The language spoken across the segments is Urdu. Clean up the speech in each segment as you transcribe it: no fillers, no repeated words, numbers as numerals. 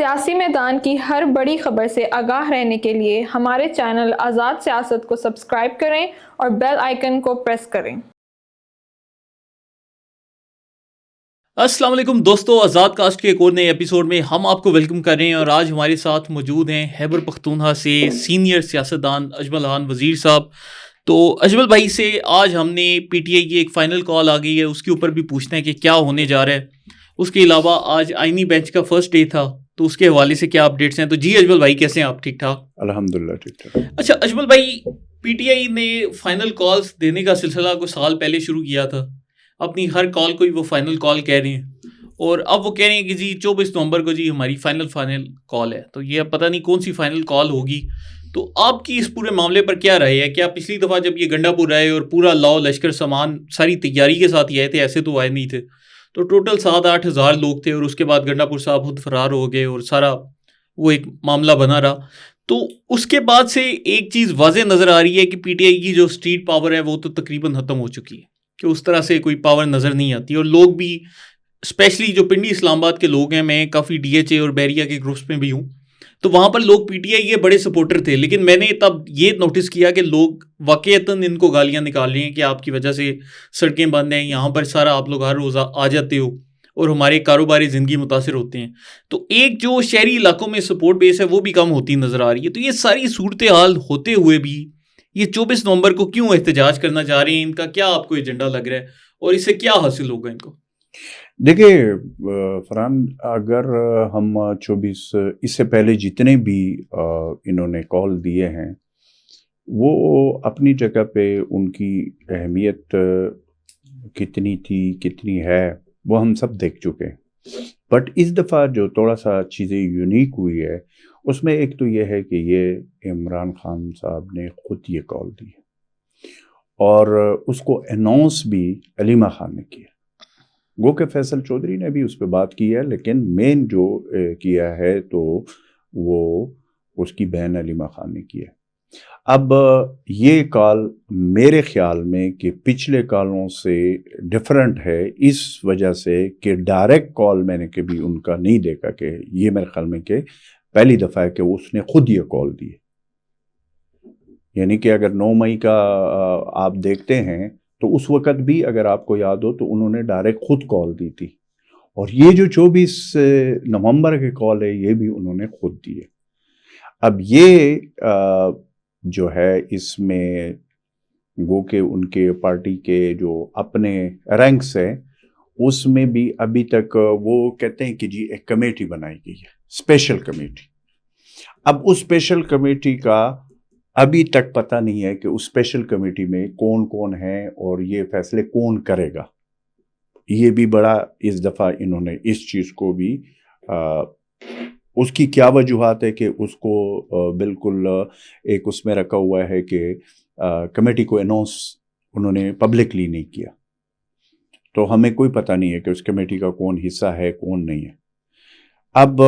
سیاسی میدان کی ہر بڑی خبر سے آگاہ رہنے کے لیے ہمارے چینل آزاد سیاست کو سبسکرائب کریں اور بیل آئیکن کو پریس کریں۔ السلام علیکم دوستو، آزاد کاسٹ کے ایک اور نئے ایپیسوڈ میں ہم آپ کو ویلکم کر رہے ہیں، اور آج ہمارے ساتھ موجود ہیں خیبر پختونخوا سے سینئر سیاستدان اجمل خان وزیر صاحب۔ تو اجمل بھائی سے آج ہم نے پی ٹی آئی کی ایک فائنل کال آ گئی ہے، اس کے اوپر بھی پوچھتے ہیں کہ کیا ہونے جا رہا ہے۔ اس کے علاوہ آج آئینی بینچ کا فرسٹ ڈے تھا، تو اس کے حوالے سے کیا اپڈیٹس ہیں؟ تو جی اجمل بھائی کیسے ہیں آپ؟ ٹھیک ٹھاک الحمدللہ ٹھیک ٹھاک۔ اچھا اجمل بھائی، پی ٹی آئی نے فائنل کالز دینے کا سلسلہ کچھ سال پہلے شروع کیا تھا، اپنی ہر کال کو ہی وہ فائنل کال کہہ رہے ہیں، اور اب وہ کہہ رہے ہیں کہ جی 24 نومبر کو جی ہماری فائنل کال ہے۔ تو یہ اب پتہ نہیں کون سی فائنل کال ہوگی۔ تو آپ کی اس پورے معاملے پر کیا رائے ہے؟ کہ آپ پچھلی دفعہ جب یہ گنڈا پور آئے اور پورا لاؤ لشکر سامان ساری تیاری کے ساتھ ہی آئے تھے، ایسے تو آئے نہیں تھے، تو ٹوٹل 7-8 ہزار لوگ تھے، اور اس کے بعد گنڈا پور صاحب خود فرار ہو گئے اور سارا وہ ایک معاملہ بنا رہا۔ تو اس کے بعد سے ایک چیز واضح نظر آ رہی ہے کہ پی ٹی آئی کی جو اسٹریٹ پاور ہے وہ تو تقریباً ختم ہو چکی ہے، کہ اس طرح سے کوئی پاور نظر نہیں آتی، اور لوگ بھی اسپیشلی جو پنڈی اسلام آباد کے لوگ ہیں، میں کافی ڈی ایچ اے اور بیریا کے گروپس میں بھی ہوں، تو وہاں پر لوگ پی ٹی آئی کے بڑے سپورٹر تھے، لیکن میں نے تب یہ نوٹس کیا کہ لوگ واقعتاً ان کو گالیاں نکال رہے ہیں کہ آپ کی وجہ سے سڑکیں بند ہیں، یہاں پر سارا آپ لوگ ہر روز آ جاتے ہو اور ہمارے کاروباری زندگی متاثر ہوتے ہیں۔ تو ایک جو شہری علاقوں میں سپورٹ بیس ہے وہ بھی کم ہوتی نظر آ رہی ہے۔ تو یہ ساری صورتحال ہوتے ہوئے بھی یہ 24 نومبر کو کیوں احتجاج کرنا چاہ رہے ہیں؟ ان کا کیا آپ کو ایجنڈا لگ رہا ہے، اور اس سے کیا حاصل ہوگا ان کو؟ دیکھیے فرحان، اگر ہم 24 اس سے پہلے جتنے بھی انہوں نے کال دیے ہیں وہ اپنی جگہ پہ ان کی اہمیت کتنی تھی کتنی ہے وہ ہم سب دیکھ چکے ہیں، بٹ اس دفعہ جو تھوڑا سا چیزیں یونیک ہوئی ہے اس میں ایک تو یہ ہے کہ یہ عمران خان صاحب نے خود یہ کال دی ہے، اور اس کو اناؤنس بھی علیمہ خان نے کیا۔ گو کہ فیصل چودھری نے بھی اس پہ بات کی ہے، لیکن مین جو کیا ہے تو وہ اس کی بہن علیمہ خان نے کیا ہے۔ اب یہ کال میرے خیال میں کہ پچھلے کالوں سے ڈیفرنٹ ہے، اس وجہ سے کہ ڈائریکٹ کال میں نے کبھی ان کا نہیں دیکھا، کہ یہ میرے خیال میں کہ پہلی دفعہ ہے کہ اس نے خود یہ کال دی ہے۔ یعنی کہ اگر 9 مئی کا آپ دیکھتے ہیں تو اس وقت بھی اگر آپ کو یاد ہو تو انہوں نے ڈائریکٹ خود کال دی تھی، اور یہ جو 24 نومبر کے کال ہے یہ بھی انہوں نے خود دی ہے۔ اب یہ جو ہے اس میں گو کہ ان کے پارٹی کے جو اپنے رینکس ہیں اس میں بھی ابھی تک وہ کہتے ہیں کہ جی ایک کمیٹی بنائی گئی ہے، اسپیشل کمیٹی۔ اب اس اسپیشل کمیٹی کا ابھی تک پتہ نہیں ہے کہ اس اسپیشل کمیٹی میں کون کون ہیں اور یہ فیصلے کون کرے گا۔ یہ بھی بڑا اس دفعہ انہوں نے اس چیز کو بھی اس کی کیا وجوہات ہے کہ اس کو بالکل ایک اس میں رکھا ہوا ہے کہ کمیٹی کو اناؤنس انہوں نے پبلکلی نہیں کیا، تو ہمیں کوئی پتہ نہیں ہے کہ اس کمیٹی کا کون حصہ ہے کون نہیں ہے۔ اب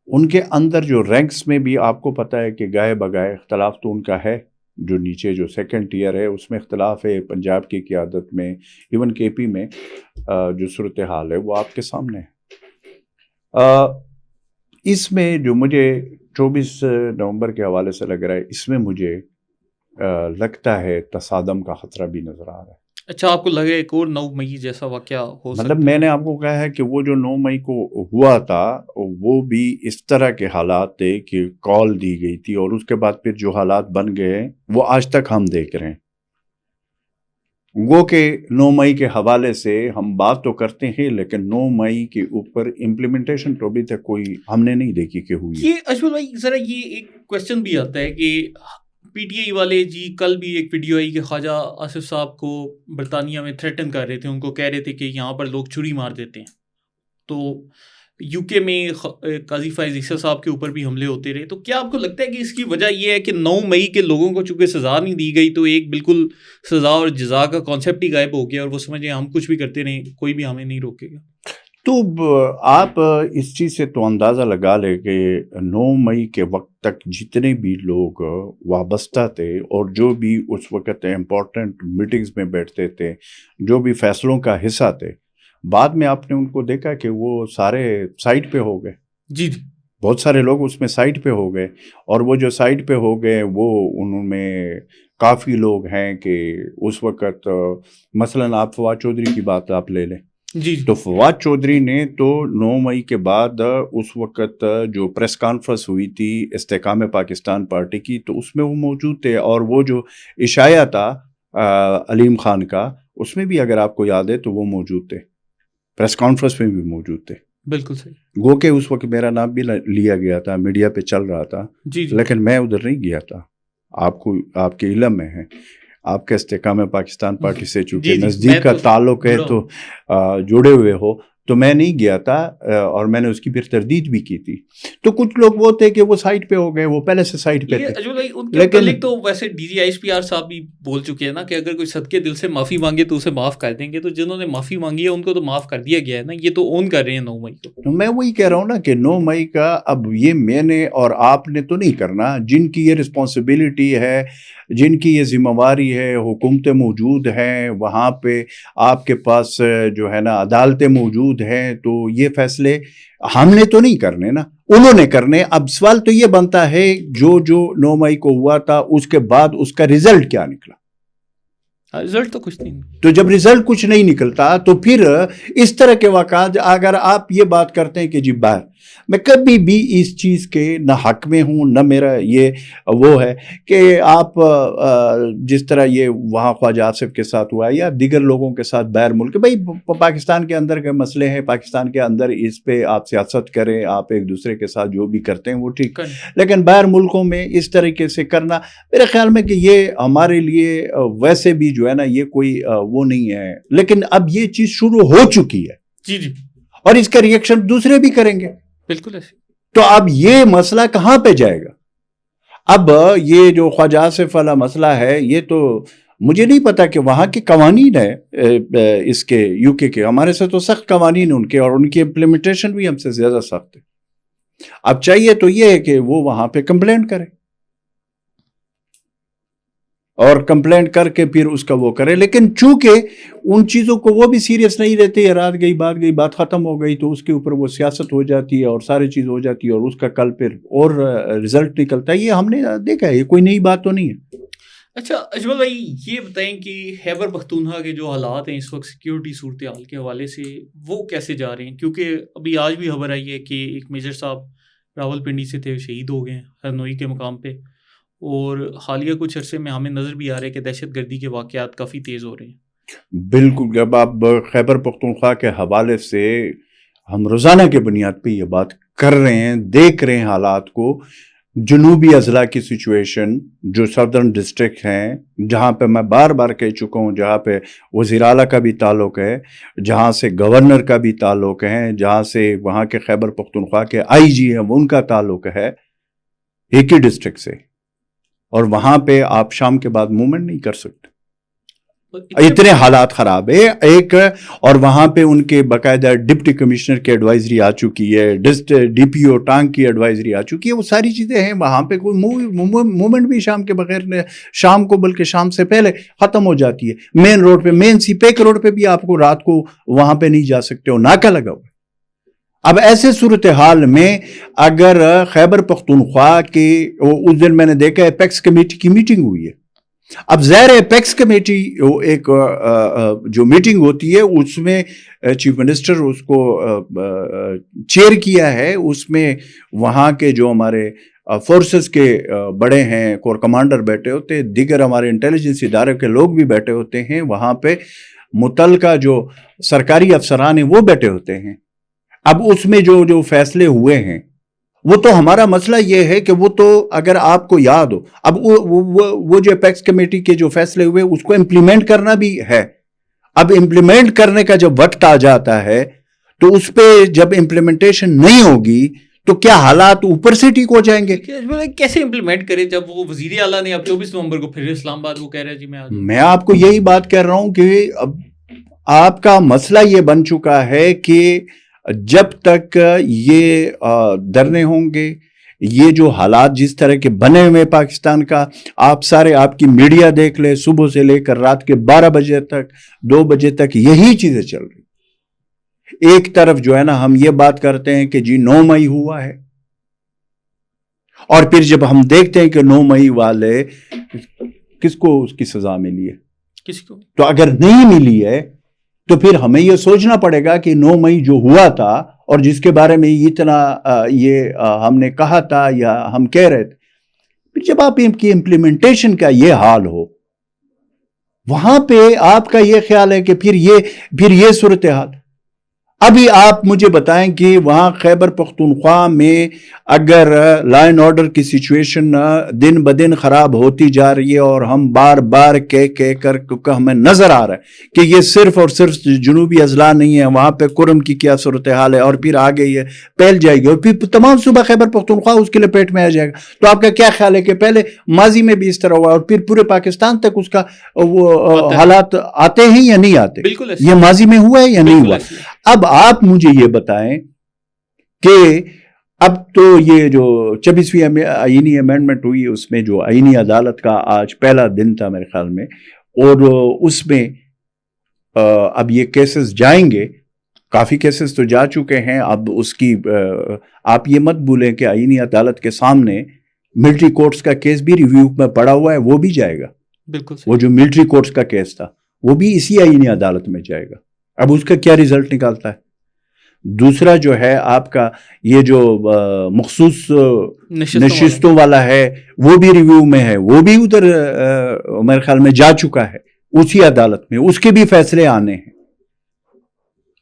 ان کے اندر جو رینکس میں بھی آپ کو پتہ ہے کہ گائے بگائے اختلاف تو ان کا ہے، جو نیچے جو سیکنڈ ٹیئر ہے اس میں اختلاف ہے، پنجاب کی قیادت میں، ایون کے پی میں جو صورتحال ہے وہ آپ کے سامنے ہے۔ اس میں جو مجھے 24 نومبر کے حوالے سے لگ رہا ہے، اس میں مجھے لگتا ہے تصادم کا خطرہ بھی نظر آ رہا ہے۔ اچھا، آپ کو لگ رہا ہے ایک اور 9 مئی جیسا واقعہ ہو سکتا ہے؟ مطلب میں نے آپ کو کہا ہے کہ وہ جو 9 مئی کو ہوا تھا وہ بھی اس طرح کے حالات تھے کہ کال دی گئی تھی، اور اس کے بعد پھر جو حالات بن گئے ہیں وہ آج تک ہم دیکھ رہے ہیں۔ گو کہ 9 مئی کے حوالے سے ہم بات تو کرتے ہیں، لیکن 9 مئی کے اوپر امپلیمنٹیشن تو ابھی تک کوئی ہم نے نہیں دیکھی کہ ہوئی۔ یہ اجمل بھائی ذرا یہ ایک کویسچن بھی آتا ہے کہ پی ٹی آئی والے جی کل بھی ایک ویڈیو آئی کہ خواجہ آصف صاحب کو برطانیہ میں تھریٹن کر رہے تھے، ان کو کہہ رہے تھے کہ یہاں پر لوگ چھری مار دیتے ہیں۔ تو یو کے میں قاضی فائز عیسیٰ صاحب کے اوپر بھی حملے ہوتے رہے۔ تو کیا آپ کو لگتا ہے کہ اس کی وجہ یہ ہے کہ 9 مئی کے لوگوں کو چونکہ سزا نہیں دی گئی، تو ایک بالکل سزا اور جزا کا کانسیپٹ ہی غائب ہو گیا، اور وہ سمجھیں ہم کچھ بھی کرتے رہیں کوئی بھی ہمیں نہیں روکے گا؟ تو آپ اس چیز سے تو اندازہ لگا لیں کہ 9 مئی کے وقت تک جتنے بھی لوگ وابستہ تھے اور جو بھی اس وقت امپورٹنٹ میٹنگز میں بیٹھتے تھے، جو بھی فیصلوں کا حصہ تھے، بعد میں آپ نے ان کو دیکھا کہ وہ سارے سائٹ پہ ہو گئے۔ جی جی بہت سارے لوگ اس میں سائٹ پہ ہو گئے، اور وہ جو سائٹ پہ ہو گئے وہ انہوں میں کافی لوگ ہیں کہ اس وقت مثلاً آپ فواد چودھری کی بات آپ لے لیں، جی تو فواد چودھری نے تو 9 مئی کے بعد اس وقت جو پریس کانفرنس ہوئی تھی استحکام پاکستان پارٹی کی، تو اس میں وہ موجود تھے، اور وہ جو عشایہ تھا علیم خان کا، اس میں بھی اگر آپ کو یاد ہے تو وہ موجود تھے، پریس کانفرنس میں بھی موجود تھے. بالکل صحیح. گو کہ اس وقت میرا نام بھی لیا گیا تھا، میڈیا پہ چل رہا تھا، جی جی لیکن میں ادھر نہیں گیا تھا. آپ کو آپ کے علم میں ہے، آپ کا استحکام پاکستان پارٹی سے چونکہ جی جی نزدیک کا تعلق ہے تو جڑے ہوئے ہو، تو میں نہیں گیا تھا، اور میں نے اس کی پھر تردید بھی کی تھی. تو کچھ لوگ وہ تھے کہ وہ سائٹ پہ ہو گئے، وہ پہلے سے سائٹ پہ تھے. ان کے متعلق تو ویسے D G S P R صاحب بھی بول چکے ہیں نا کہ اگر کوئی صدقے دل سے معافی مانگے تو اسے معاف کر دیں گے. تو جنہوں نے معافی مانگی ہے ان کو تو معاف کر دیا گیا ہے نا، یہ تو اون کر رہے ہیں 9 مئی کو. میں وہی کہہ رہا ہوں نا کہ 9 مئی کا اب یہ میں نے اور آپ نے تو نہیں کرنا، جن کی یہ رسپانسبلٹی ہے، جن کی یہ ذمہ داری ہے، حکومتیں موجود ہیں وہاں پہ، آپ کے پاس جو ہے نا عدالتیں موجود ہیں، تو یہ فیصلے ہم نے تو نہیں کرنے نا، انہوں نے کرنے. اب سوال تو یہ بنتا ہے جو 9 مئی کو ہوا تھا اس کے بعد اس کا رزلٹ کیا نکلا؟ رزلٹ تو کچھ نہیں. تو جب رزلٹ کچھ نہیں نکلتا تو پھر اس طرح کے واقعات، اگر آپ یہ بات کرتے ہیں کہ جی باہر، میں کبھی بھی اس چیز کے نہ حق میں ہوں، نہ میرا یہ وہ ہے کہ آپ جس طرح یہ وہاں خواجہ آصف کے ساتھ ہوا ہے یا دیگر لوگوں کے ساتھ باہر ملک، بھائی پاکستان کے اندر کے مسئلے ہیں، پاکستان کے اندر اس پہ آپ سیاست کریں، آپ ایک دوسرے کے ساتھ جو بھی کرتے ہیں وہ ٹھیک، لیکن باہر ملکوں میں اس طریقے سے کرنا میرے خیال میں کہ یہ ہمارے لیے ویسے بھی جو ہے نا یہ کوئی وہ نہیں ہے. لیکن اب یہ چیز شروع ہو چکی ہے، جی جی، اور اس کا ریئیکشن دوسرے بھی کریں گے. بالکل ایسے. تو اب یہ مسئلہ کہاں پہ جائے گا؟ اب یہ جو خواجہ آصف والا مسئلہ ہے، یہ تو مجھے نہیں پتا کہ وہاں کے قوانین ہے اس کے یو کے ہمارے سے تو سخت قوانین ان کے، اور ان کی امپلیمنٹیشن بھی ہم سے زیادہ سخت ہے. اب چاہیے تو یہ ہے کہ وہ وہاں پہ کمپلینٹ کرے، اور کمپلینٹ کر کے پھر اس کا وہ کرے. لیکن چونکہ ان چیزوں کو وہ بھی سیریس نہیں لیتے، رات گئی بات ختم ہو گئی، تو اس کے اوپر وہ سیاست ہو جاتی ہے اور ساری چیز ہو جاتی ہے، اور اس کا کل پھر اور رزلٹ نکلتا ہے. یہ ہم نے دیکھا ہے، یہ کوئی نئی بات تو نہیں ہے. اچھا اجمل بھائی، یہ بتائیں کہ خیبر پختونخوا کے جو حالات ہیں اس وقت سیکیورٹی صورتحال کے حوالے سے، وہ کیسے جا رہے ہیں؟ کیونکہ ابھی آج بھی خبر آئی ہے کہ ایک میجر صاحب راول پنڈی سے تھے، شہید ہو گئے ہیں ہرنوئی کے مقام پہ، اور حالیہ کچھ عرصے میں ہمیں نظر بھی آ رہا ہے کہ دہشت گردی کے واقعات کافی تیز ہو رہے ہیں. بالکل. جب آپ خیبر پختونخوا کے حوالے سے ہم روزانہ کے بنیاد پہ یہ بات کر رہے ہیں، دیکھ رہے ہیں حالات کو، جنوبی اضلاع کی سچویشن جو سدرن ڈسٹرکٹ ہیں، جہاں پہ میں بار بار کہہ چکا ہوں، جہاں پہ وزیر اعلیٰ کا بھی تعلق ہے، جہاں سے گورنر کا بھی تعلق ہے، جہاں سے وہاں کے خیبر پختونخوا کے آئی جی ہیں ان کا تعلق ہے، ایک ہی ڈسٹرکٹ سے، اور وہاں پہ آپ شام کے بعد موومنٹ نہیں کر سکتے، اتنے حالات خراب ہے. ایک اور وہاں پہ ان کے باقاعدہ ڈپٹی کمشنر کی ایڈوائزری آ چکی ہے، ڈی پی او ٹانگ کی ایڈوائزری آ چکی ہے، وہ ساری چیزیں ہیں. وہاں پہ کوئی موومنٹ بھی شام کے بغیر، شام کو بلکہ شام سے پہلے ختم ہو جاتی ہے. مین روڈ پہ، مین سی پیک روڈ پہ بھی آپ کو رات کو وہاں پہ نہیں جا سکتے ہو، ناکا لگا ہوا ہے. اب ایسے صورتحال میں اگر خیبر پختونخوا کے، اس دن میں نے دیکھا ایپیکس کمیٹی کی میٹنگ ہوئی ہے. اب ظاہر ایپیکس کمیٹی ایک جو میٹنگ ہوتی ہے اس میں چیف منسٹر اس کو چیئر کیا ہے، اس میں وہاں کے جو ہمارے فورسز کے بڑے ہیں، کور کمانڈر بیٹھے ہوتے ہیں، دیگر ہمارے انٹیلیجنس ادارے کے لوگ بھی بیٹھے ہوتے ہیں، وہاں پہ متعلقہ جو سرکاری افسران ہیں وہ بیٹھے ہوتے ہیں. اب اس میں جو فیصلے ہوئے ہیں، وہ تو ہمارا مسئلہ یہ ہے کہ وہ تو اگر آپ کو یاد ہو، اب وہ جو ایپیکس کمیٹی کے جو فیصلے ہوئے اس کو امپلیمنٹ کرنا بھی ہے. اب امپلیمنٹ کرنے کا جب وقت آ جاتا ہے تو اس پہ جب امپلیمنٹیشن نہیں ہوگی تو کیا حالات اوپر سے ٹھیک ہو جائیں گے؟ کیسے امپلیمنٹ کرے جب وہ وزیر اعلیٰ نے اب 24 نومبر کو پھر اسلام آباد وہ کہہ رہے ہیں جی میں آپ کو یہی بات کہہ رہا ہوں کہ اب آپ کا مسئلہ یہ بن چکا ہے کہ جب تک یہ دھرنے ہوں گے، یہ جو حالات جس طرح کے بنے ہوئے پاکستان کا، آپ کی میڈیا دیکھ لے، صبح سے لے کر رات کے 12 بجے تک، 2 بجے تک یہی چیزیں چل رہی. ایک طرف جو ہے نا ہم یہ بات کرتے ہیں کہ جی 9 مئی ہوا ہے، اور پھر جب ہم دیکھتے ہیں کہ 9 مئی والے کس کو اس کی سزا ملی ہے، کسی کو تو اگر نہیں ملی ہے تو پھر ہمیں یہ سوچنا پڑے گا کہ 9 مئی جو ہوا تھا اور جس کے بارے میں اتنا ہم نے کہا تھا یا ہم کہہ رہے تھے، پھر جب آپ کی امپلیمنٹیشن کا یہ حال ہو، وہاں پہ آپ کا یہ خیال ہے کہ پھر یہ صورتحال. ابھی آپ مجھے بتائیں کہ وہاں خیبر پختونخوا میں اگر لا اینڈ آرڈر کی سچویشن دن بدن خراب ہوتی جا رہی ہے، اور ہم بار بار کہہ کر ہمیں نظر آ رہا ہے کہ یہ صرف اور صرف جنوبی اضلاع نہیں ہے، وہاں پہ کرم کی کیا صورتحال ہے، اور پھر آگے یہ پھیل جائے گی اور پھر تمام صوبہ خیبر پختونخوا اس کے لپیٹ میں آ جائے گا. تو آپ کا کیا خیال ہے کہ پہلے ماضی میں بھی اس طرح ہوا اور پھر پورے پاکستان تک اس کا وہ حالات آتے ہیں یا نہیں آتے؟ بالکل ایسے. یہ ماضی میں ہوا ہے یا نہیں ہوا؟ اب آپ مجھے یہ بتائیں کہ اب تو یہ جو 26ویں آئینی امینڈمنٹ ہوئی، اس میں جو آئینی عدالت کا آج پہلا دن تھا میرے خیال میں، اور اس میں اب یہ کیسز جائیں گے، کافی کیسز تو جا چکے ہیں. اب اس کی آپ یہ مت بھولیں کہ آئینی عدالت کے سامنے ملٹری کورٹس کا کیس بھی ریویو میں پڑا ہوا ہے، وہ بھی جائے گا. بالکل وہ جو ملٹری کورٹس کا کیس تھا وہ بھی اسی آئینی عدالت میں جائے گا. اب اس کا کیا ریزلٹ نکالتا ہے. دوسرا جو ہے آپ کا یہ جو مخصوص نشستوں والا ہے وہ بھی ریویو میں ہے، وہ بھی ادھر میرے خیال میں جا چکا ہے اسی عدالت میں، اس کے بھی فیصلے آنے ہیں.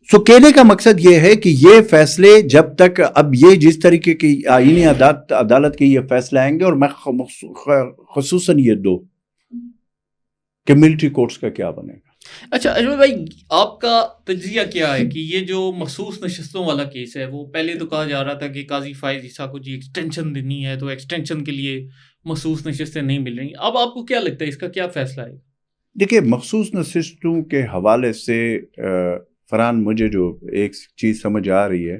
سو کہنے کا مقصد یہ ہے کہ یہ فیصلے جب تک اب یہ جس طریقے کی آئینی عدالت کے یہ فیصلے آئیں گے، اور میں خصوصاً یہ دو کہ ملٹری کورٹس کا کیا بنے گا. اچھا اجمل بھائی، آپ کا تجزیہ کیا ہے کہ یہ جو مخصوص نشستوں والا کیس ہے، وہ پہلے تو کہا جا رہا تھا کہ قاضی فائز عیسیٰ کو جی ایکسٹینشن دینی ہے، تو ایکسٹینشن کے لیے مخصوص نشستیں نہیں مل رہی. اب آپ کو کیا لگتا ہے اس کا کیا فیصلہ ہے؟ دیکھیے، مخصوص نشستوں کے حوالے سے فرحان مجھے جو ایک چیز سمجھ آ رہی ہے،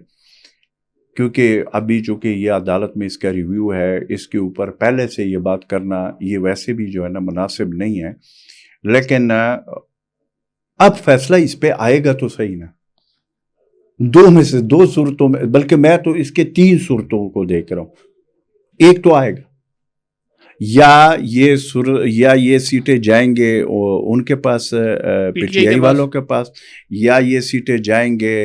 کیونکہ ابھی چونکہ یہ عدالت میں اس کا ریویو ہے، اس کے اوپر پہلے سے یہ بات کرنا یہ ویسے بھی جو ہے نا مناسب نہیں ہے، لیکن اب فیصلہ اس پہ آئے گا تو صحیح نا. دو میں سے دو صورتوں میں، بلکہ میں تو اس کے 3 صورتوں کو دیکھ رہا ہوں. ایک تو آئے گا، یا یہ سیٹیں جائیں گے ان کے پاس، پی ٹی آئی والوں کے پاس، یا یہ سیٹیں جائیں گے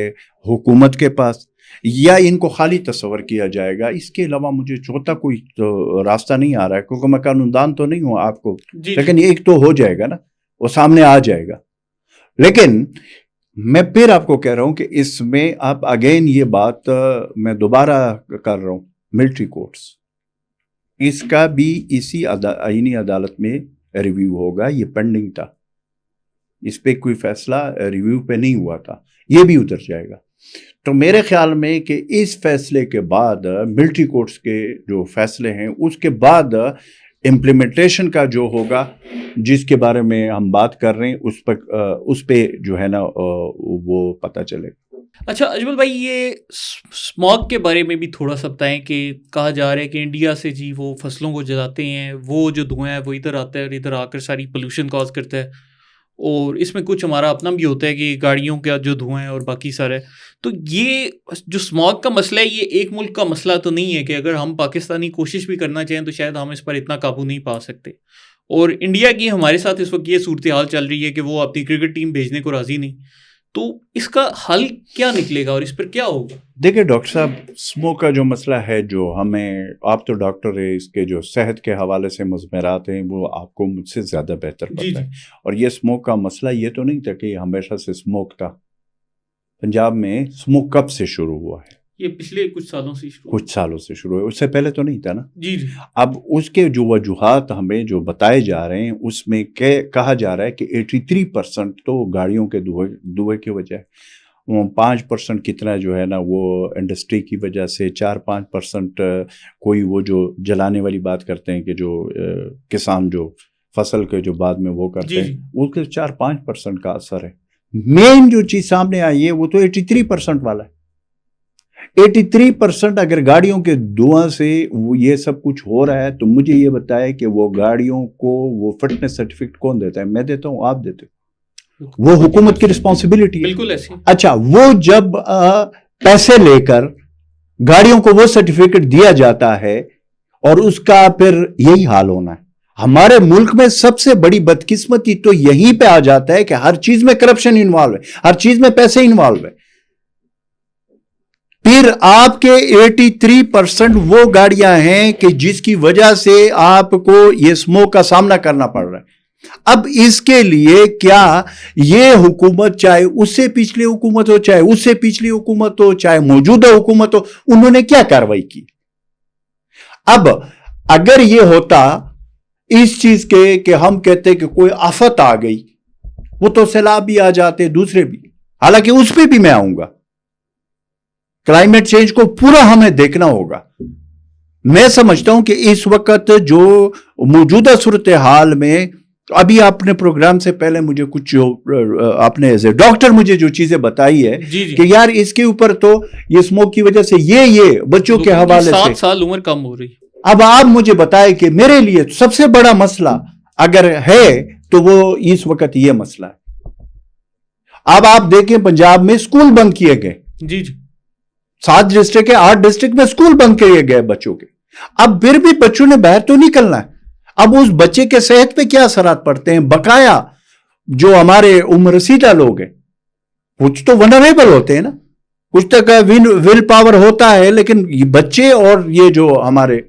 حکومت کے پاس، یا ان کو خالی تصور کیا جائے گا. اس کے علاوہ مجھے چوتھا کوئی تو راستہ نہیں آ رہا ہے، کیونکہ میں قانون دان تو نہیں ہوں آپ کو، لیکن ایک تو ہو جائے گا نا، وہ سامنے آ جائے گا. لیکن میں پھر آپ کو کہہ رہا ہوں کہ اس میں آپ اگین یہ بات میں دوبارہ کر رہا ہوں، ملٹری کورٹس، اس کا بھی اسی آئینی عدالت میں ریویو ہوگا. یہ پینڈنگ تھا، اس پہ کوئی فیصلہ ریویو پہ نہیں ہوا تھا، یہ بھی اتر جائے گا. تو میرے خیال میں کہ اس فیصلے کے بعد ملٹری کورٹس کے جو فیصلے ہیں، اس کے بعد امپلیمنٹیشن کا جو ہوگا، جس کے بارے میں ہم بات کر رہے ہیں، اس پہ جو ہے نا وہ پتہ چلے گا. اچھا اجمل بھائی، یہ اسموگ کے بارے میں بھی تھوڑا سا بتائیں کہ کہا جا رہا ہے کہ انڈیا سے جی وہ فصلوں کو جلاتے ہیں، وہ جو دھواں ہے وہ ادھر آتا ہے اور ادھر آ کر ساری پولوشن کاز کرتا ہے، اور اس میں کچھ ہمارا اپنا بھی ہوتا ہے کہ گاڑیوں کا جو دھواں ہے اور باقی سارا ہے. تو یہ جو اسموگ کا مسئلہ ہے، یہ ایک ملک کا مسئلہ تو نہیں ہے کہ اگر ہم پاکستانی کوشش بھی کرنا چاہیں تو شاید ہم اس پر اتنا قابو نہیں پا سکتے. اور انڈیا کی ہمارے ساتھ اس وقت یہ صورتحال چل رہی ہے کہ وہ اپنی کرکٹ ٹیم بھیجنے کو راضی نہیں. تو اس کا حل کیا نکلے گا اور اس پر کیا ہوگا؟ دیکھیں ڈاکٹر صاحب، اسموک کا جو مسئلہ ہے، جو ہمیں، آپ تو ڈاکٹر ہے، اس کے جو صحت کے حوالے سے مضمرات ہیں وہ آپ کو مجھ سے زیادہ بہتر پتہ ہے. اور یہ اسموک کا مسئلہ یہ تو نہیں تھا کہ ہمیشہ سے اسموک تھا. پنجاب میں اسموک کب سے شروع ہوا ہے؟ یہ پچھلے کچھ سالوں سے شروع ہوئے، اس سے پہلے تو نہیں تھا نا. جی. اب اس کے جو وجوہات ہمیں جو بتائے جا رہے ہیں، اس میں کہا جا رہا ہے کہ 83% تو گاڑیوں کے دھوئے کی وجہ ہے، 5% کتنا جو ہے نا وہ انڈسٹری کی وجہ سے، 4-5% کوئی وہ جو جلانے والی بات کرتے ہیں کہ جو کسان جو فصل کے جو بعد میں وہ کرتے ہیں، اس کے 4-5% کا اثر ہے. مین جو چیز سامنے آئی ہے وہ تو 83% والا ہے. 83% اگر گاڑیوں کے دھواں سے یہ سب کچھ ہو رہا ہے، تو مجھے یہ بتائے کہ وہ گاڑیوں کو وہ فٹنس سرٹیفکیٹ کون دیتا ہے؟ میں دیتا ہوں، آپ دیتے ہو؟ وہ حکومت کی رسپانسبلٹی ہے. بالکل ایسے. اچھا, وہ جب پیسے لے کر گاڑیوں کو وہ سرٹیفکیٹ دیا جاتا ہے اور اس کا پھر یہی حال ہونا ہے. ہمارے ملک میں سب سے بڑی بدقسمتی تو یہیں پہ آ جاتا ہے کہ ہر چیز میں کرپشن انوالو ہے, ہر چیز میں پیسے انوالو ہے. پھر آپ کے 83% وہ گاڑیاں ہیں کہ جس کی وجہ سے آپ کو یہ اسموک کا سامنا کرنا پڑ رہا ہے. اب اس کے لیے کیا یہ حکومت, چاہے اس سے پچھلی حکومت ہو, چاہے اس سے پچھلی حکومت ہو, چاہے موجودہ حکومت ہو, انہوں نے کیا کارروائی کی؟ اب اگر یہ ہوتا اس چیز کے کہ ہم کہتے کہ کوئی آفت آ گئی, وہ تو سیلاب بھی آ جاتے, دوسرے بھی, حالانکہ اس پہ بھی میں آؤں گا. کلائمیٹ چینج کو پورا ہمیں دیکھنا ہوگا. میں سمجھتا ہوں کہ اس وقت جو موجودہ صورتحال میں, ابھی آپ نے پروگرام سے پہلے مجھے کچھ جو آپ نے ایز اے ڈاکٹر مجھے جو چیزیں بتائی ہے کہ یار اس کے اوپر تو یہ اسموک کی وجہ سے یہ بچوں کے حوالے سے 7 سال عمر کم ہو رہی. اب آپ مجھے بتائیں کہ میرے لیے سب سے بڑا مسئلہ اگر ہے تو وہ اس وقت یہ مسئلہ ہے. اب آپ دیکھیں پنجاب میں اسکول بند کیے گئے. جی 7 ڈسٹرکٹ 8 ڈسٹرکٹ میں اسکول بند کیے گئے بچوں کے. اب پھر بھی بچوں نے باہر تو نکلنا ہے. اب اس بچے کے صحت پہ کیا اثرات پڑتے ہیں؟ بقایا جو ہمارے عمر رسیدہ لوگ ہیں کچھ تو ونریبل ہوتے ہیں نا, کچھ تک ول پاور ہوتا ہے, لیکن بچے اور یہ جو ہمارے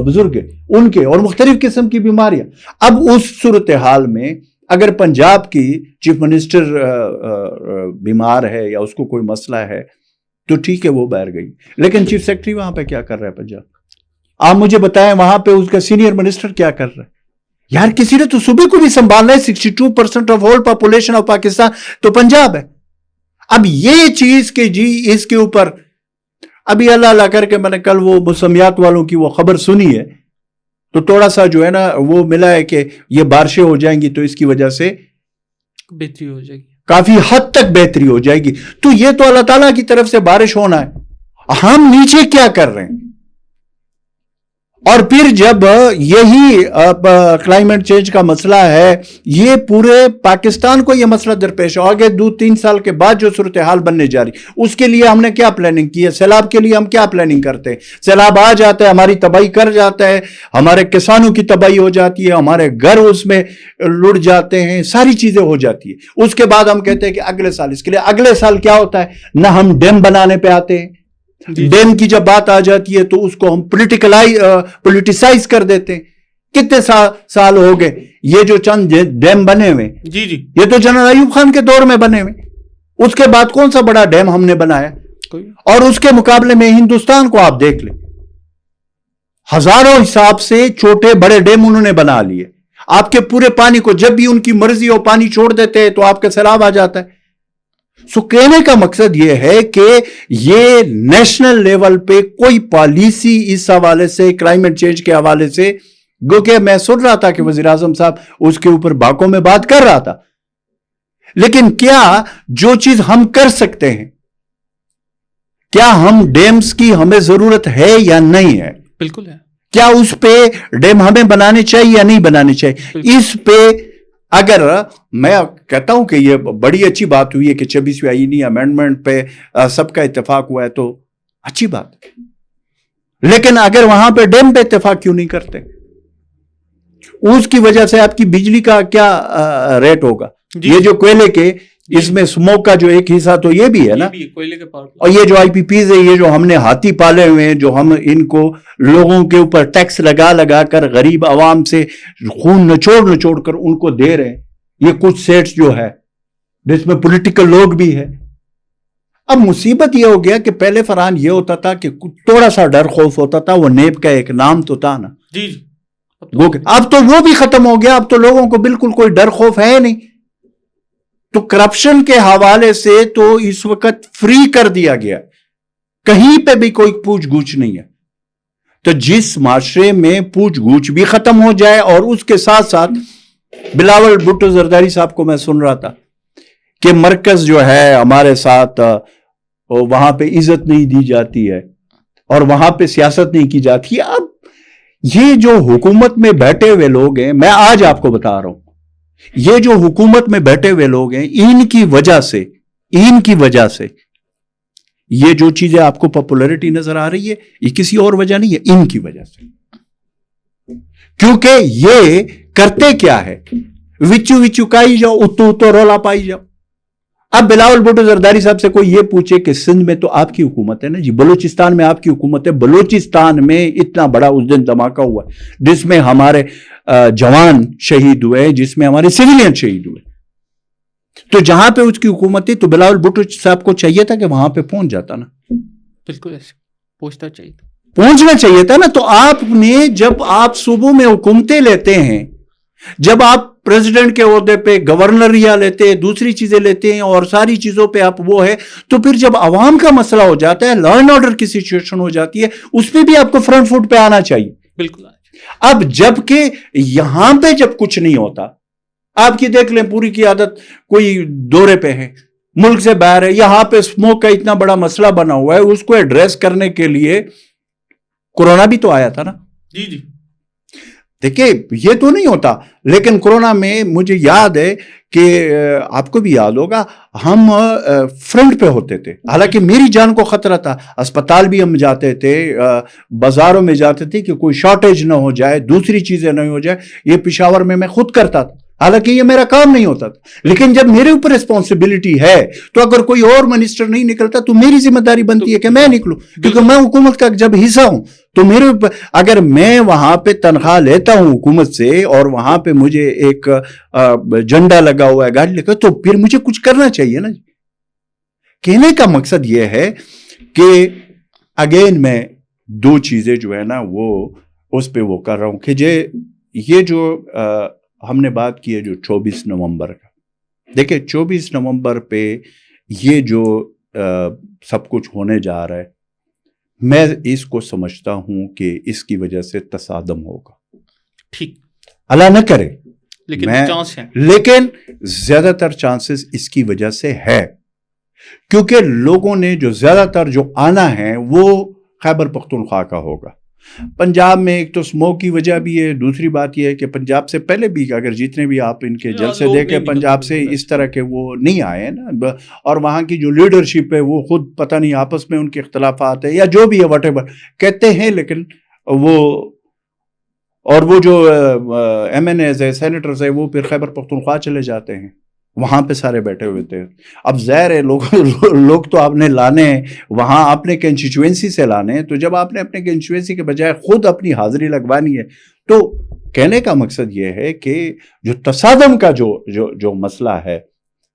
بزرگ ہیں ان کے, اور مختلف قسم کی بیماریاں. اب اس صورتحال میں اگر پنجاب کی چیف منسٹر بیمار ہے یا اس کو کوئی مسئلہ ہے تو ٹھیک ہے وہ باہر گئی, لیکن چیف سیکرٹری وہاں پہ کیا کر رہا ہے پنجاب؟ آپ مجھے بتائیں وہاں پہ اس کا سینئر منسٹر کیا کر رہا ہے؟ یار کسی نے تو صوبے کو بھی سنبھالنا ہے. 62% of whole population of Pakistan تو پنجاب ہے. اب یہ چیز کہ جی اس کے اوپر ابھی اللہ کر کے میں نے کل وہ موسمیات والوں کی وہ خبر سنی ہے تو تھوڑا سا جو ہے نا وہ ملا ہے کہ یہ بارشیں ہو جائیں گی تو اس کی وجہ سے بہتری ہو جائے گی, کافی حد تک بہتری ہو جائے گی. تو یہ تو اللہ تعالیٰ کی طرف سے بارش ہونا ہے. ہم نیچے کیا کر رہے ہیں؟ اور پھر جب یہی کلائمیٹ چینج کا مسئلہ ہے, یہ پورے پاکستان کو یہ مسئلہ درپیش ہے. آگے 2-3 سال کے بعد جو صورتحال بننے جا رہی, اس کے لیے ہم نے کیا پلاننگ کی ہے؟ سیلاب کے لیے ہم کیا پلاننگ کرتے ہیں؟ سیلاب آ جاتا ہے, ہماری تباہی کر جاتا ہے, ہمارے کسانوں کی تباہی ہو جاتی ہے, ہمارے گھر اس میں لڑ جاتے ہیں, ساری چیزیں ہو جاتی ہیں. اس کے بعد ہم کہتے ہیں کہ اگلے سال اس کے لیے, اگلے سال کیا ہوتا ہے؟ نہ ہم ڈیم بنانے پہ آتے ہیں. ڈیم کی جب بات آ جاتی ہے تو اس کو ہم پولیٹیسائز کر دیتے ہیں. کتنے سال ہو گئے یہ جو چند ڈیم بنے ہوئے, یہ تو جنرل ایوب خان کے دور میں بنے ہوئے. اس کے بعد کون سا بڑا ڈیم ہم نے بنایا؟ اور اس کے مقابلے میں ہندوستان کو آپ دیکھ لیں, ہزاروں حساب سے چھوٹے بڑے ڈیم انہوں نے بنا لیے. آپ کے پورے پانی کو جب بھی ان کی مرضی ہو پانی چھوڑ دیتے ہیں تو آپ کا سیلاب آ جاتا ہے. سو کہنے کا مقصد یہ ہے کہ یہ نیشنل لیول پہ کوئی پالیسی اس حوالے سے, کلائمیٹ چینج کے حوالے سے, کیونکہ میں سن رہا تھا کہ وزیر اعظم صاحب اس کے اوپر باکوں میں بات کر رہا تھا, لیکن کیا جو چیز ہم کر سکتے ہیں, کیا ہم ڈیمز کی ہمیں ضرورت ہے یا نہیں ہے؟ بالکل ہے. کیا اس پہ ڈیم ہمیں بنانے چاہیے یا نہیں بنانے چاہیے؟ اس پہ اگر میں کہتا ہوں کہ یہ بڑی اچھی بات ہوئی ہے کہ 26ویں آئینی امینڈمنٹ پہ سب کا اتفاق ہوا ہے تو اچھی بات, لیکن اگر وہاں پہ ڈیم پہ اتفاق کیوں نہیں کرتے؟ اس کی وجہ سے آپ کی بجلی کا کیا ریٹ ہوگا؟ یہ جو کوئلے کے اس میں اسموک کا جو ایک حصہ تو یہ بھی ہے نا, اور یہ جو آئی پی پیز ہے, یہ جو ہم نے ہاتھی پالے ہوئے ہیں, جو ہم ان کو لوگوں کے اوپر ٹیکس لگا کر غریب عوام سے خون نچوڑ کر ان کو دے رہے ہیں. یہ کچھ سیٹس جو ہے جس میں پولیٹیکل لوگ بھی ہے. اب مصیبت یہ ہو گیا کہ پہلے فرحان یہ ہوتا تھا کہ تھوڑا سا ڈر خوف ہوتا تھا, وہ نیب کا ایک نام تو تھا نا. اب تو وہ بھی ختم ہو گیا. اب تو لوگوں کو بالکل کوئی ڈر خوف ہے نہیں. تو کرپشن کے حوالے سے تو اس وقت فری کر دیا گیا, کہیں پہ بھی کوئی پوچھ گچھ نہیں ہے. تو جس معاشرے میں پوچھ گچھ بھی ختم ہو جائے, اور اس کے ساتھ ساتھ بلاول بھٹو زرداری صاحب کو میں سن رہا تھا کہ مرکز جو ہے ہمارے ساتھ وہاں پہ عزت نہیں دی جاتی ہے اور وہاں پہ سیاست نہیں کی جاتی ہے. اب یہ جو حکومت میں بیٹھے ہوئے لوگ ہیں, میں آج آپ کو بتا رہا ہوں, یہ جو حکومت میں بیٹھے ہوئے لوگ ہیں ان کی وجہ سے یہ جو چیزیں آپ کو پاپولرٹی نظر آ رہی ہے یہ کسی اور وجہ نہیں ہے, ان کی وجہ سے. کیونکہ یہ کرتے کیا ہے, وچو کائی جاؤ, اتو رولا پائی جاؤ. اب بلاول بھٹو زرداری صاحب سے کوئی یہ پوچھے کہ سندھ میں تو آپ کی حکومت ہے نا جی, بلوچستان میں آپ کی حکومت ہے, بلوچستان میں اتنا بڑا اس دن دھماکہ ہوا جس میں ہمارے جوان شہید ہوئے, جس میں ہمارے سویلین شہید ہوئے, تو جہاں پہ اس کی حکومت تھی تو بلاول بھٹو صاحب کو چاہیے تھا کہ وہاں پہ پہنچ جاتا نا. بالکل ایسے پہنچنا چاہیے تھا نا. تو آپ نے جب آپ صوبوں میں حکومتیں لیتے ہیں, جب آپ پریزیڈنٹ کے عہدے پہ گورنر یا لیتے ہیں, دوسری چیزیں لیتے ہیں اور ساری چیزوں پہ آپ وہ ہے, تو پھر جب عوام کا مسئلہ ہو جاتا ہے, لا اینڈ آرڈر کی سچویشن ہو جاتی ہے, اس پہ بھی آپ کو فرنٹ فوٹ پہ آنا چاہیے. بالکل. اب جب کہ یہاں پہ جب کچھ نہیں ہوتا, آپ کی دیکھ لیں پوری کی عادت کوئی دورے پہ ہے, ملک سے باہر ہے, یہاں پہ اسموک کا اتنا بڑا مسئلہ بنا ہوا ہے, اس کو ایڈریس کرنے کے لیے کورونا بھی تو آیا تھا نا. جی دیکھیں یہ تو نہیں ہوتا, لیکن کورونا میں مجھے یاد ہے کہ آپ کو بھی یاد ہوگا ہم فرنٹ پہ ہوتے تھے, حالانکہ میری جان کو خطرہ تھا, اسپتال بھی ہم جاتے تھے, بازاروں میں جاتے تھے کہ کوئی شارٹیج نہ ہو جائے, دوسری چیزیں نہیں ہو جائے. یہ پشاور میں خود کرتا تھا, حالانکہ یہ میرا کام نہیں ہوتا تھا, لیکن جب میرے اوپر ریسپانسبلٹی ہے تو اگر کوئی اور منسٹر نہیں نکلتا تو میری ذمہ داری بنتی ہے کہ میں نکلوں, کیونکہ میں حکومت کا جب حصہ ہوں تو میرے اوپر, اگر میں وہاں پہ تنخواہ لیتا ہوں حکومت سے اور وہاں پہ مجھے ایک جھنڈا لگا ہوا ہے, گاڑی لگا, تو پھر مجھے کچھ کرنا چاہیے نا. کہنے کا مقصد یہ ہے کہ اگین میں دو چیزیں جو ہے نا وہ اس پہ وہ کر رہا ہوں کہ یہ جو ہم نے بات کی ہے جو 24 نومبر کا, دیکھیں 24 نومبر پہ یہ جو سب کچھ ہونے جا رہا ہے, میں اس کو سمجھتا ہوں کہ اس کی وجہ سے تصادم ہوگا. ٹھیک, اللہ نہ کرے, لیکن زیادہ تر چانسز اس کی وجہ سے ہے, کیونکہ لوگوں نے جو زیادہ تر جو آنا ہے وہ خیبر پختونخوا کا ہوگا. پنجاب میں ایک تو سموک کی وجہ بھی ہے, دوسری بات یہ ہے کہ پنجاب سے پہلے بھی اگر جتنے بھی آپ ان کے جلسے دیکھیں پنجاب سے اس طرح کے وہ نہیں آئے ہیں نا, اور وہاں کی جو لیڈرشپ ہے وہ خود پتہ نہیں آپس میں ان کے اختلافات ہیں یا جو بھی ہے واٹ ایور کہتے ہیں, لیکن وہ جو ایم این ایز ہے, سینیٹرز ہے, وہ پھر خیبر پختونخوا چلے جاتے ہیں, وہاں پہ سارے بیٹھے ہوئے تھے. اب ظاہر ہے لوگ تو آپ نے لانے ہیں وہاں اپنے کنسٹیچوئنسی سے لانے ہیں, تو جب آپ نے اپنے کنسٹیچوئنسی کے بجائے خود اپنی حاضری لگوانی ہے, تو کہنے کا مقصد یہ ہے کہ جو تصادم کا جو مسئلہ ہے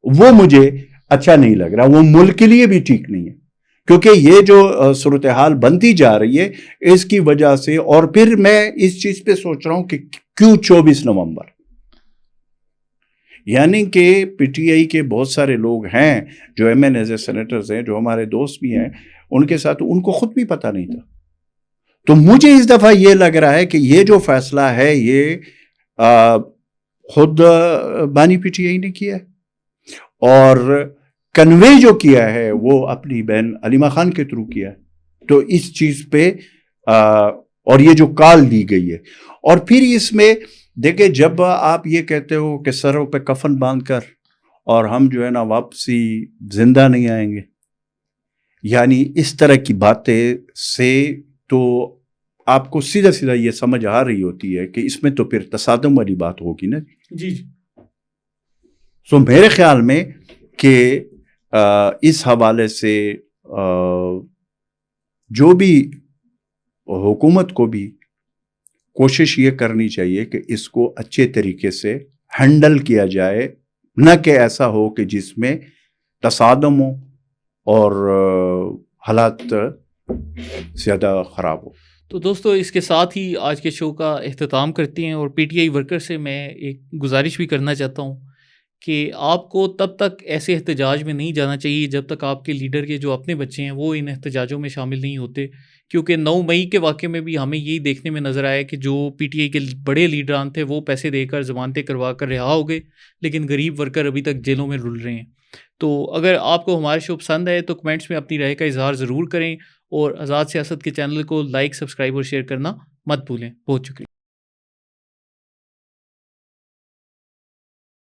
وہ مجھے اچھا نہیں لگ رہا, وہ ملک کے لیے بھی ٹھیک نہیں ہے, کیونکہ یہ جو صورتحال بنتی جا رہی ہے اس کی وجہ سے. اور پھر میں اس چیز پہ سوچ رہا ہوں کہ کیوں 24 نومبر, یعنی کہ پی ٹی آئی کے بہت سارے لوگ ہیں جو M N As A senators ہیں, جو ہمارے دوست بھی ہیں, ان کے ساتھ ان کو خود بھی پتہ نہیں تھا. تو مجھے اس دفعہ یہ لگ رہا ہے کہ یہ جو فیصلہ ہے یہ خود بانی پی ٹی آئی نے کیا ہے, اور کنوے جو کیا ہے وہ اپنی بہن علیمہ خان کے تھرو کیا ہے. تو اس چیز پہ اور یہ جو کال دی گئی ہے, اور پھر اس میں دیکھیں جب آپ یہ کہتے ہو کہ سروں پہ کفن باندھ کر اور ہم جو ہے نا واپسی زندہ نہیں آئیں گے, یعنی اس طرح کی باتیں سے تو آپ کو سیدھا یہ سمجھ آ رہی ہوتی ہے کہ اس میں تو پھر تصادم والی بات ہوگی نا. جی سو میرے خیال میں کہ اس حوالے سے جو بھی حکومت کو بھی کوشش یہ کرنی چاہیے کہ اس کو اچھے طریقے سے ہینڈل کیا جائے, نہ کہ ایسا ہو کہ جس میں تصادم ہو اور حالات زیادہ خراب ہو. تو دوستو اس کے ساتھ ہی آج کے شو کا اختتام کرتے ہیں, اور پی ٹی آئی ورکر سے میں ایک گزارش بھی کرنا چاہتا ہوں کہ آپ کو تب تک ایسے احتجاج میں نہیں جانا چاہیے جب تک آپ کے لیڈر کے جو اپنے بچے ہیں وہ ان احتجاجوں میں شامل نہیں ہوتے, کیونکہ 9 مئی کے واقعے میں بھی ہمیں یہی دیکھنے میں نظر آیا کہ جو پی ٹی آئی کے بڑے لیڈران تھے وہ پیسے دے کر ضمانتیں کروا کر رہا ہو گئے, لیکن غریب ورکر ابھی تک جیلوں میں رل رہے ہیں. تو اگر آپ کو ہمارا شو پسند ہے تو کمنٹس میں اپنی رائے کا اظہار ضرور کریں, اور آزاد سیاست کے چینل کو لائک, سبسکرائب اور شیئر کرنا مت بھولیں. بہت شکریہ.